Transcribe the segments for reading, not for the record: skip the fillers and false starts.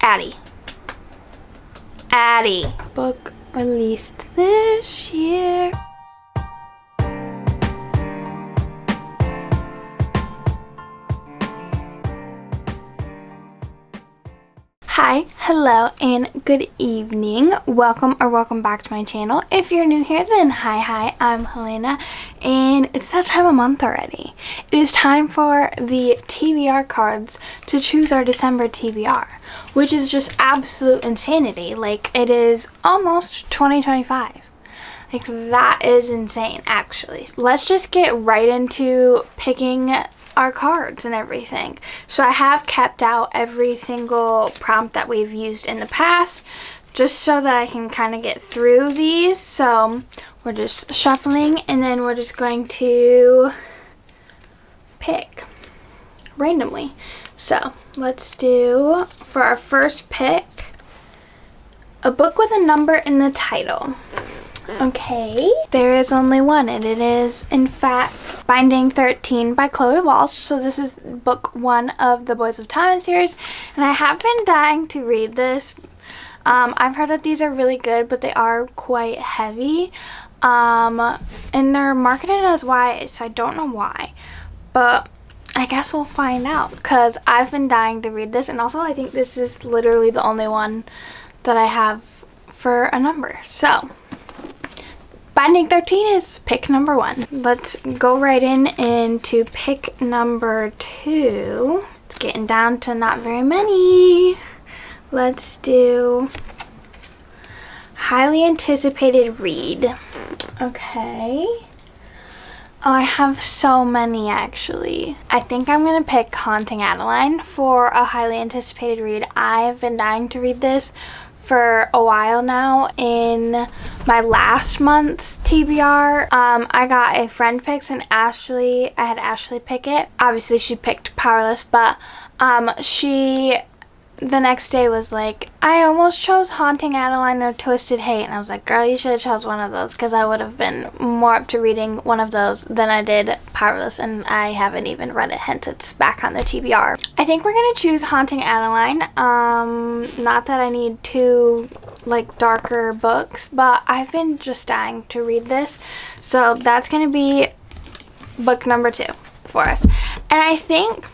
Addie. Book released this year. Hi, hello, and good evening. Welcome back to my channel. If you're new here, then hi, I'm Helena, and it's that time of month already. It is time for the TBR cards to choose our December TBR, which is just absolute insanity. Like, it is almost 2025. Like, that is insane, actually. Let's just get right into picking our cards and everything. So I have kept out every single prompt that we've used in the past, just so that I can kind of get through these. So we're just shuffling, and then we're just going to pick randomly. So let's do, for our first pick, a book with a number in the title. Okay, there is only one, and it is, in fact, Binding 13 by Chloe Walsh. So this is book 1 of the Boys of Time series, and I have been dying to read this. I've heard that these are really good, but they are quite heavy, and they're marketed as YA, so I don't know why, but I guess we'll find out, because I've been dying to read this, and also I think this is literally the only one that I have for a number. So Binding 13 is pick number 1. Let's go right into pick number 2. It's getting down to not very many. Let's do highly anticipated read. Okay. Oh, I have so many, actually. I think I'm going to pick Haunting Adeline for a highly anticipated read. I have been dying to read this for a while now. In my last month's TBR, I got a friend picks, and I had Ashley pick it. Obviously she picked Powerless, but she the next day was like, I almost chose Haunting Adeline or Twisted Hate, and I was like, girl, you should have chose one of those, because I would have been more up to reading one of those than I did Powerless, and I haven't even read it, hence it's back on the TBR. I think we're gonna choose Haunting Adeline. Not that I need two like darker books, but I've been just dying to read this, so that's gonna be book number 2 for us. And I think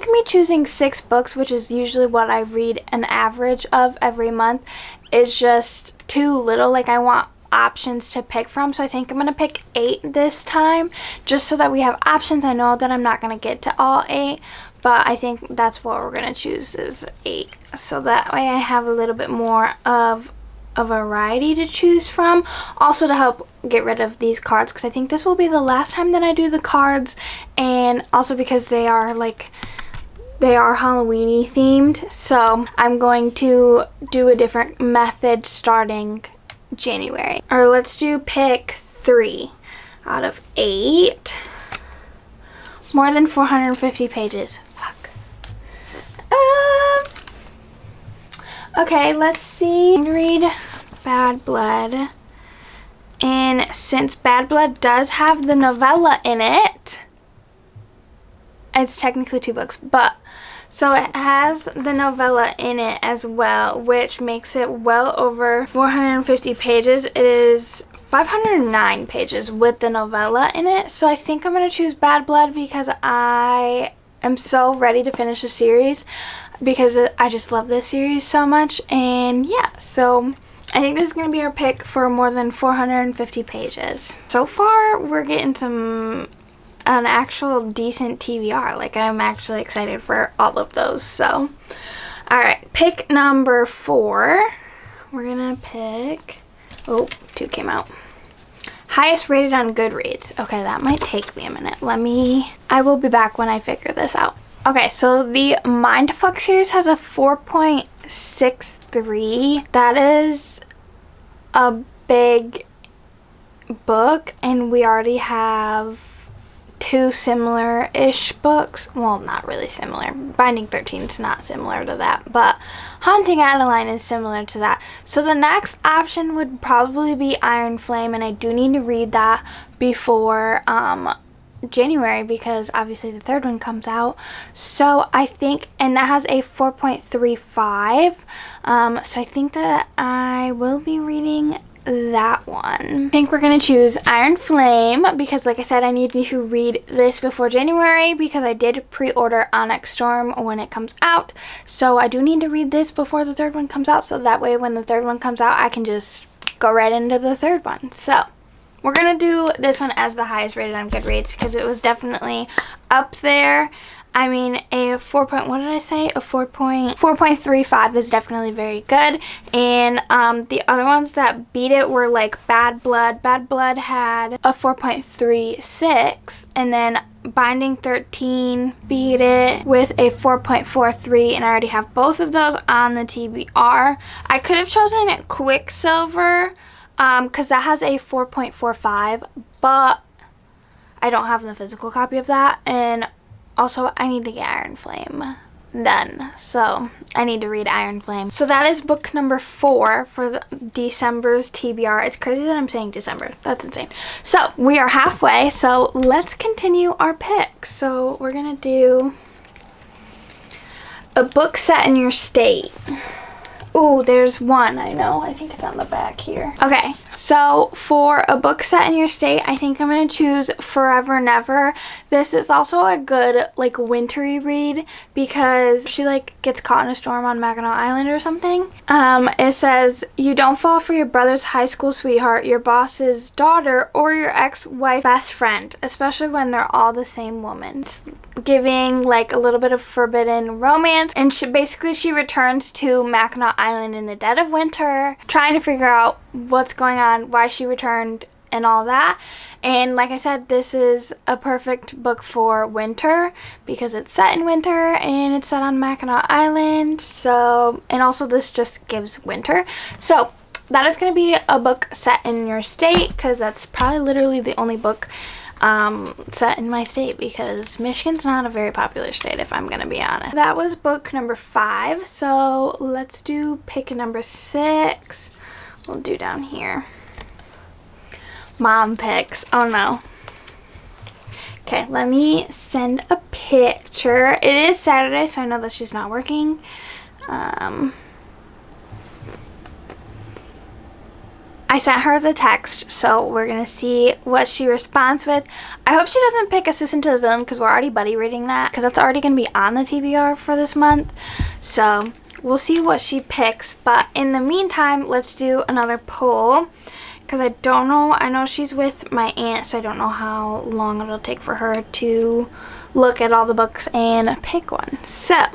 me choosing 6 books, which is usually what I read an average of every month, is just too little. Like, I want options to pick from, so I think I'm going to pick 8 this time, just so that we have options. I know that I'm not going to get to all 8, but I think that's what we're going to choose, is 8, so that way I have a little bit more of a variety to choose from. Also to help get rid of these cards, because I think this will be the last time that I do the cards, and also because they are Halloween-y themed, so I'm going to do a different method starting January. Or let's do pick 3 out of 8. More than 450 pages. Fuck. Okay, let's see. I'm gonna read Bad Blood. And since Bad Blood does have the novella in it, it's technically 2 books, but so it has the novella in it as well, which makes it well over 450 pages. It is 509 pages with the novella in it. So I think I'm going to choose Bad Blood, because I am so ready to finish the series, because I just love this series so much. And yeah, so I think this is going to be our pick for more than 450 pages. So far, we're getting an actual decent TBR. Like, I'm actually excited for all of those. So, alright, pick number 4. We're gonna pick, oh, 2 came out. Highest rated on Goodreads. Okay, that might take me a minute. I will be back when I figure this out. Okay, so the Mindfuck series has a 4.63. That is a big book, and we already have 2 similar-ish books. Well, not really similar. Binding 13 is not similar to that, but Haunting Adeline is similar to that. So the next option would probably be Iron Flame, and I do need to read that before January because obviously the third one comes out. So I think, and that has a 4.35. So I think that I will be reading that one. I think we're gonna choose Iron Flame because, like I said, I need to read this before January because I did pre-order Onyx Storm when it comes out. So I do need to read this before the third one comes out, so that way when the third one comes out I can just go right into the third one. So we're gonna do this one as the highest rated on Goodreads because it was definitely up there. I mean, a 4.35 is definitely very good. And the other ones that beat it were like Bad Blood. Bad Blood had a 4.36, and then Binding 13 beat it with a 4.43, and I already have both of those on the TBR. I could have chosen Quicksilver because that has a 4.45, but I don't have the physical copy of that, and also I need to get Iron Flame done, so I need to read Iron Flame. So that is book number 4 for December's TBR. It's crazy that I'm saying December. That's insane. So we are halfway, so let's continue our picks. So we're gonna do a book set in your state. Ooh, there's one, I know. I think it's on the back here. Okay, so for a book set in your state, I think I'm going to choose Forever Never. This is also a good, like, wintry read because she, like, gets caught in a storm on Mackinac Island or something. It says, you don't fall for your brother's high school sweetheart, your boss's daughter, or your ex-wife's best friend, especially when they're all the same woman. It's giving, like, a little bit of forbidden romance, and she returns to Mackinac Island in the dead of winter, trying to figure out what's going on, why she returned, and all that. And like I said, this is a perfect book for winter because it's set in winter and it's set on Mackinac Island. So, and also this just gives winter. So that is going to be a book set in your state because that's probably literally the only book set in my state because Michigan's not a very popular state, if I'm gonna be honest. That was book number 5, so let's do pick number 6. We'll do down here. Mom picks. Oh no. Okay, let me send a picture. It is Saturday, so I know that she's not working. I sent her the text, so we're gonna see what she responds with. I hope she doesn't pick Assistant to the Villain because we're already buddy reading that because that's already gonna be on the TBR for this month. So we'll see what she picks, but in the meantime, let's do another poll because I don't know. I know she's with my aunt, so I don't know how long it'll take for her to look at all the books and pick one. So.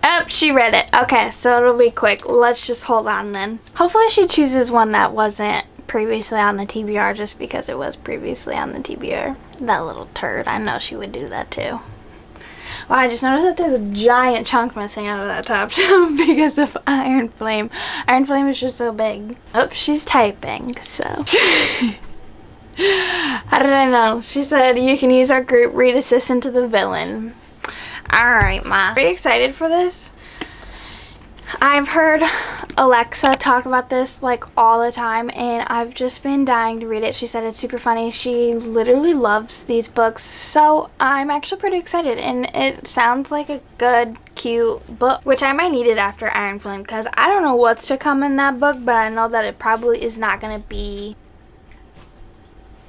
Oh, she read it. Okay, so it'll be quick. Let's just hold on then. Hopefully she chooses one that wasn't previously on the TBR just because it was previously on the TBR. That little turd. I know she would do that too. Well, I just noticed that there's a giant chunk missing out of that top shelf because of Iron Flame. Iron Flame is just so big. Oh, she's typing, so. How did I know? She said, you can use our group, read Assistant to the Villain. Alright, Ma. Pretty excited for this. I've heard Alexa talk about this like all the time and I've just been dying to read it. She said it's super funny. She literally loves these books, so I'm actually pretty excited and it sounds like a good, cute book, which I might need it after Iron Flame because I don't know what's to come in that book, but I know that it probably is not going to be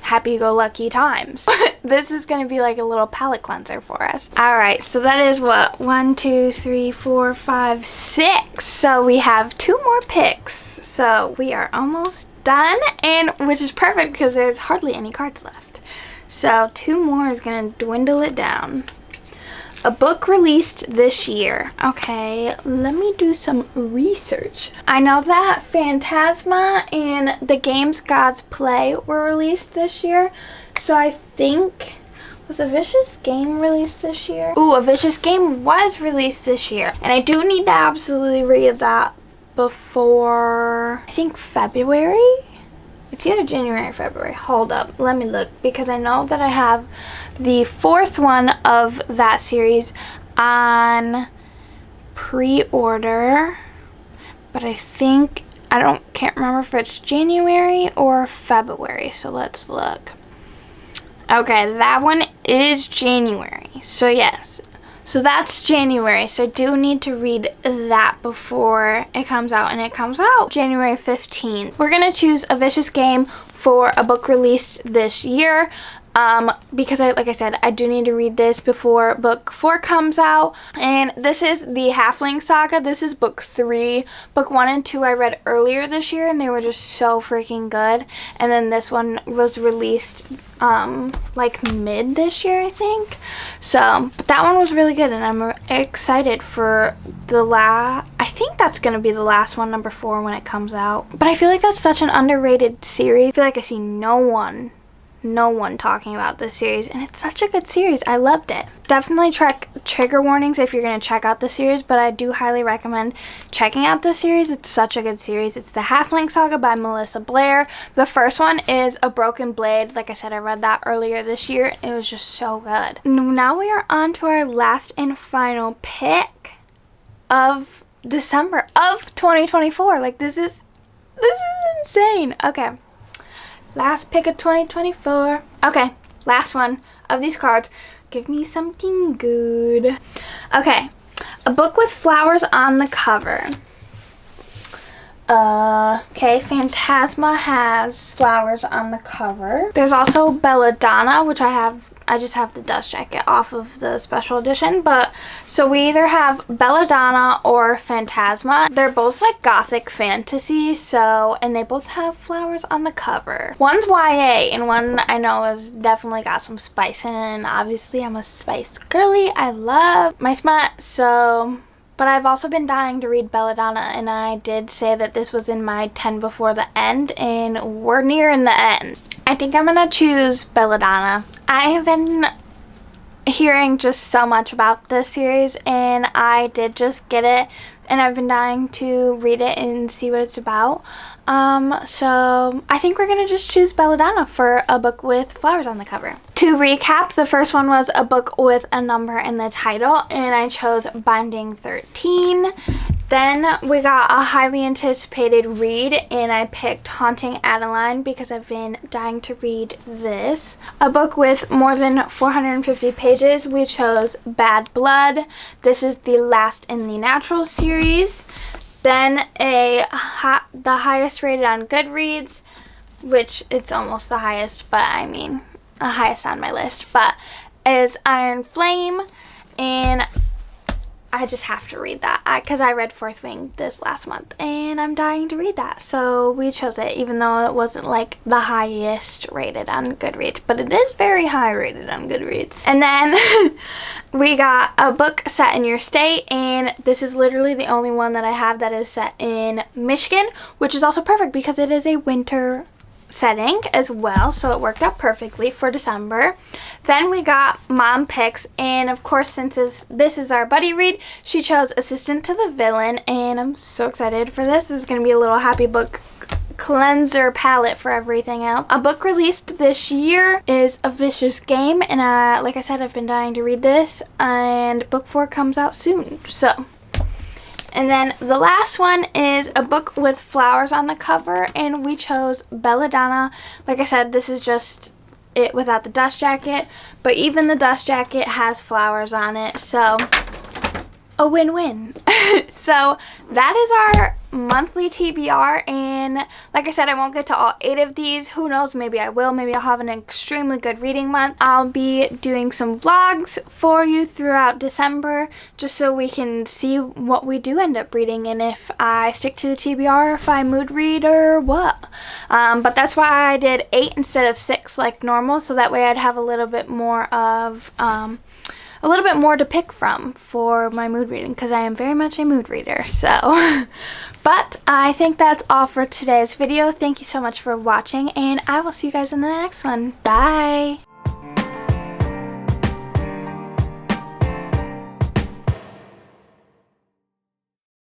happy-go-lucky times. This is going to be like a little palate cleanser for us. Alright, so that is what? 1, 2, 3, 4, 5, 6. So we have 2 more picks. So we are almost done, and which is perfect because there's hardly any cards left. So 2 more is going to dwindle it down. A book released this year. Okay, let me do some research. I know that Phantasma and The Games Gods Play were released this year. So I think, was A Vicious Game released this year? Ooh, A Vicious Game was released this year. And I do need to absolutely read that before, I think February? It's either January or February. Hold up, let me look because I know that I have the 4th one of that series on pre-order, but I think, can't remember if it's January or February, so let's look. Okay, that one is January. So yes. So that's January. So I do need to read that before it comes out. And it comes out January 15th. We're going to choose A Vicious Game for a book released this year. Because like I said, I do need to read this before book 4 comes out. And this is the Halfling Saga. This is book 3. Book 1 and 2 I read earlier this year and they were just so freaking good. And then this one was released like mid this year, I think. So, but that one was really good and I'm excited for I think that's going to be the last one, number 4, when it comes out. But I feel like that's such an underrated series. I feel like I see no one talking about this series, and it's such a good series. I loved it. Definitely check trigger warnings if you're going to check out the series, but I do highly recommend checking out this series. It's such a good series. It's the Halfling Saga by Melissa Blair. The first one is A Broken Blade. Like I said, I read that earlier this year. It was just so good. Now we are on to our last and final pick of December of 2024. Like this is insane. Okay. Last pick of 2024. Okay, last one of these cards. Give me something good. Okay, a book with flowers on the cover. Okay, Phantasma has flowers on the cover. There's also Belladonna, which I just have the dust jacket off of the special edition, but so we either have Belladonna or Phantasma. They're both like gothic fantasy, and they both have flowers on the cover. One's YA and one I know has definitely got some spice in it, and obviously I'm a spice girly. I love my smut, but I've also been dying to read Belladonna, and I did say that this was in my 10 before the end, and we're nearing the end. I think I'm gonna choose Belladonna. I have been hearing just so much about this series, and I did just get it, and I've been dying to read it and see what it's about. So I think we're gonna just choose Belladonna for a book with flowers on the cover. To recap, the first one was a book with a number in the title, and I chose Binding 13. Then we got a highly anticipated read, and I picked Haunting Adeline because I've been dying to read this. A book with more than 450 pages, we chose Bad Blood. This is the last in the Natural series. Then the highest rated on Goodreads, which it's almost the highest, but I mean, the highest on my list, but is Iron Flame, and I just have to read that because I read Fourth Wing this last month and I'm dying to read that. So we chose it even though it wasn't like the highest rated on Goodreads, but it is very high rated on Goodreads. And then we got a book set in your state, and this is literally the only one that I have that is set in Michigan, which is also perfect because it is a winter setting as well, so it worked out perfectly for December. Then we got Mom Picks, and of course, since this is our buddy read, she chose Assistant to the Villain, and I'm so excited for this. This is going to be a little happy book cleanser palette for everything else. A book released this year is A Vicious Game, and like I said, I've been dying to read this, and book 4 comes out soon, so. And then the last one is a book with flowers on the cover, and we chose Belladonna. Like I said, this is just it without the dust jacket, but even the dust jacket has flowers on it, so a win-win. So that is our monthly TBR, and like I said, I won't get to all 8 of these. Who knows, maybe I will. Maybe I'll have an extremely good reading month. I'll be doing some vlogs for you throughout December just so we can see what we do end up reading and if I stick to the TBR, if I mood read or what. But that's why I did 8 instead of 6 like normal, so that way I'd have a little bit more to pick from for my mood reading, because I am very much a mood reader. So but I think that's all for today's video. Thank you so much for watching, and I will see you guys in the next one. Bye.